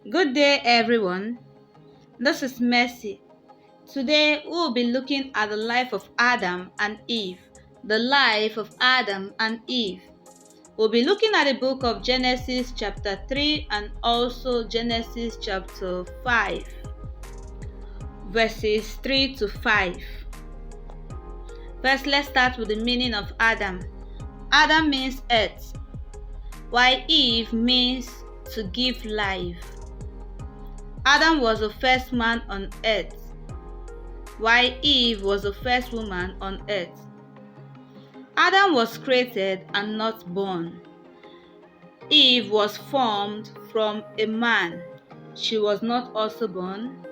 Good day, everyone. This is Mercy. Today, we will be looking at the life of Adam and Eve. The life of Adam and Eve. We'll be looking at the book of Genesis, chapter 3, and also Genesis, chapter 5, verses 3 to 5. First, let's start with the meaning of Adam. Adam means earth, while Eve means to give life. Adam was the first man on earth, while Eve was the first woman on earth. Adam was created and not born. Eve was formed from a man. She was not also born.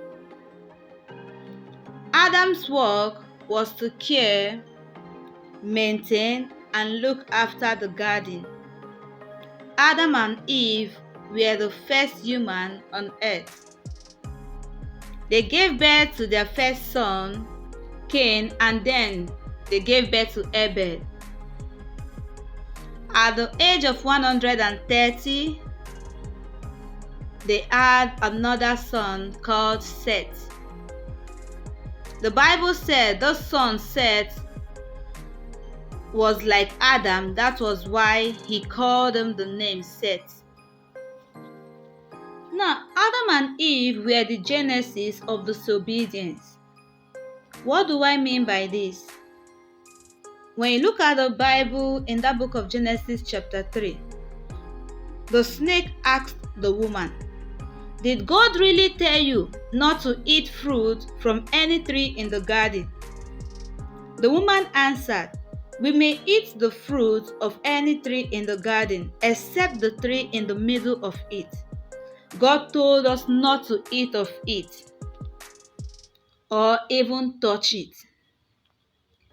Adam's work was to care, maintain, and look after the garden. Adam and Eve were the first human on earth. They gave birth to their first son, Cain, and then they gave birth to Abel. At the age of 130, they had another son called Seth. The Bible said the son Seth was like Adam. That was why he called him the name Seth. Now, Adam and Eve were the genesis of disobedience. What do I mean by this? When you look at the Bible in that book of Genesis chapter 3, the snake asked the woman, "Did God really tell you not to eat fruit from any tree in the garden?" The woman answered, "We may eat the fruit of any tree in the garden except the tree in the middle of it. God told us not to eat of it or even touch it.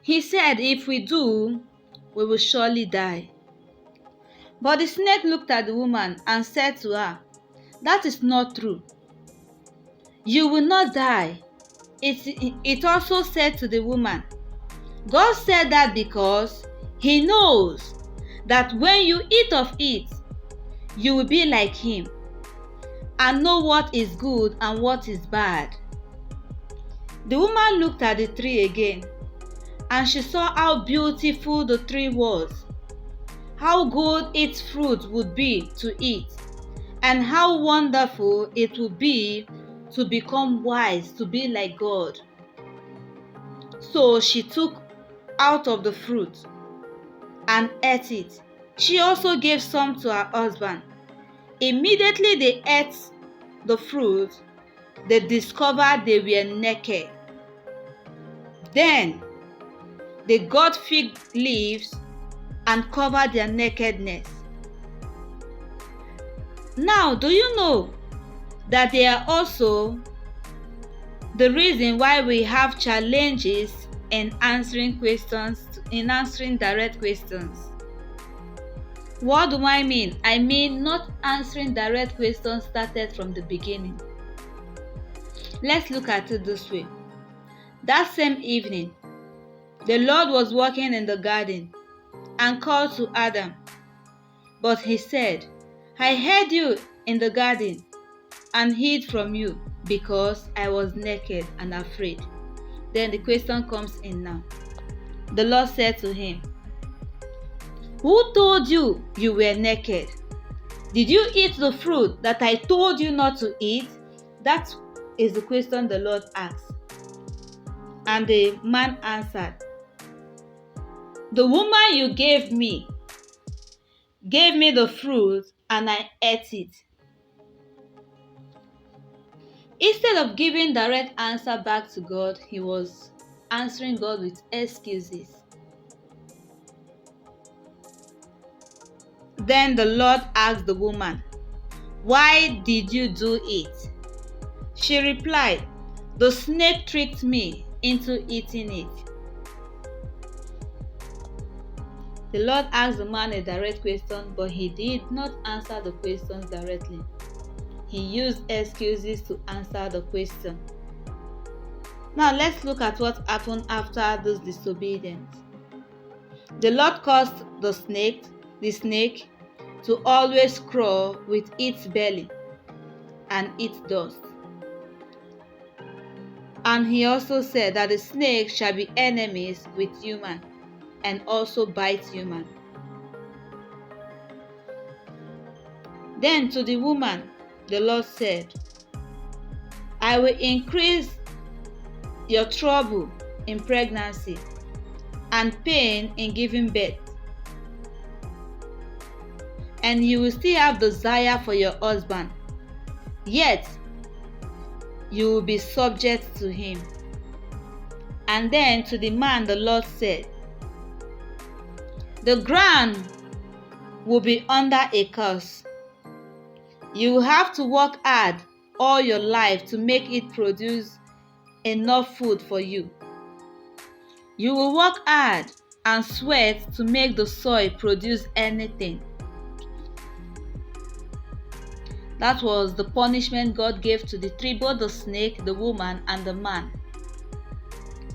He said if we do, we will surely die." But the snake looked at the woman and said to her, "That is not true. You will not die." It also said to the woman, "God said that because He knows that when you eat of it, you will be like Him and know what is good and what is bad." The woman looked at the tree again, and she saw how beautiful the tree was, how good its fruit would be to eat, and how wonderful it would be to become wise, to be like God. So she took out of the fruit and ate it. She also gave some to her husband. Immediately they ate the fruit, they discovered they were naked. Then they got fig leaves and covered their nakedness. Now, do you know that they are also the reason why we have challenges in answering direct questions? What do I mean? I mean not answering direct questions started from the beginning. Let's look at it this way. That same evening, the Lord was walking in the garden and called to Adam. But he said, "I heard you in the garden and hid from you because I was naked and afraid." Then the question comes in now. The Lord said to him, "Who told you you were naked? Did you eat the fruit that I told you not to eat?" That is the question the Lord asked. And the man answered, "The woman you gave me the fruit and I ate it." Instead of giving direct answer back to God, he was answering God with excuses. Then the Lord asked the woman, "Why did you do it?" She replied, "The snake tricked me into eating it." The Lord asked the man a direct question, but he did not answer the questions directly. He used excuses to answer the question. Now let's look at what happened after this disobedience. The Lord caused the snake to always crawl with its belly and eat dust. And he also said that the snake shall be enemies with human and also bite human. Then to the woman, the Lord said, I will increase your trouble in pregnancy and pain in giving birth. And you will still have desire for your husband, yet you will be subject to him. And then to the man the Lord said, the ground will be under a curse. You will have to work hard all your life to make it produce enough food for you. You will work hard and sweat to make the soil produce anything. That was the punishment God gave to the three, both the snake, the woman, and the man.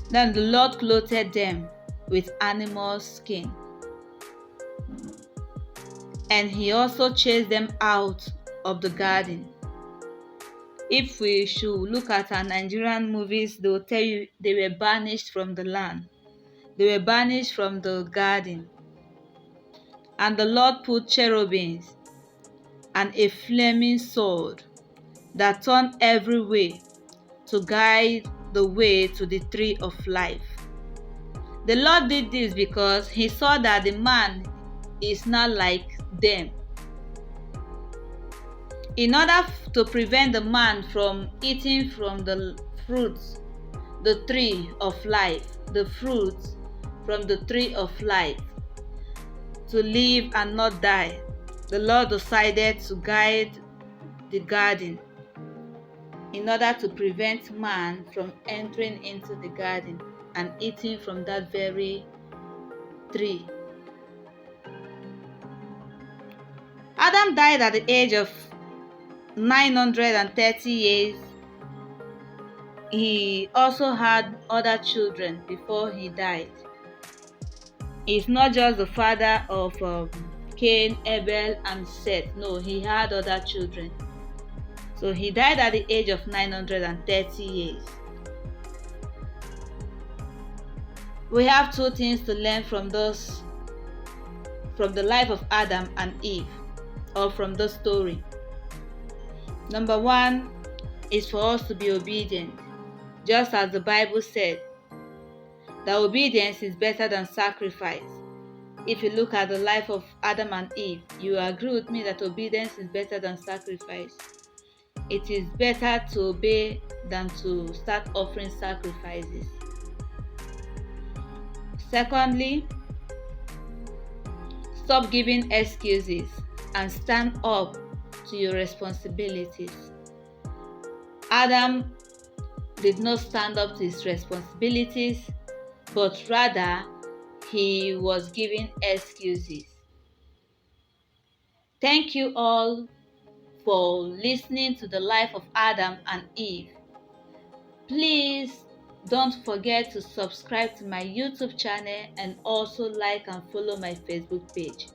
Then the Lord clothed them with animal skin. And he also chased them out of the garden. If we should look at our Nigerian movies, they will tell you they were banished from the land. They were banished from the garden. And the Lord put cherubims and a flaming sword that turned every way to guide the way to the tree of life. The Lord did this because he saw that the man is not like them. In order to prevent the man from eating from the fruits, the tree of life, the fruits from the tree of life, to live and not die, the Lord decided to guide the garden in order to prevent man from entering into the garden and eating from that very tree. Adam died at the age of 930 years. He also had other children before he died. He's not just the father of Cain, Abel, and Seth. No, he had other children. So he died at the age of 930 years. We have two things to learn from the life of Adam and Eve, or from the story. Number one is for us to be obedient, just as the Bible said that obedience is better than sacrifice. If you look at the life of Adam and Eve, you agree with me that obedience is better than sacrifice. It is better to obey than to start offering sacrifices. Secondly, stop giving excuses and stand up to your responsibilities. Adam did not stand up to his responsibilities, but rather he was giving excuses. Thank you all for listening to the life of Adam and Eve. Please don't forget to subscribe to my YouTube channel and also like and follow my Facebook page.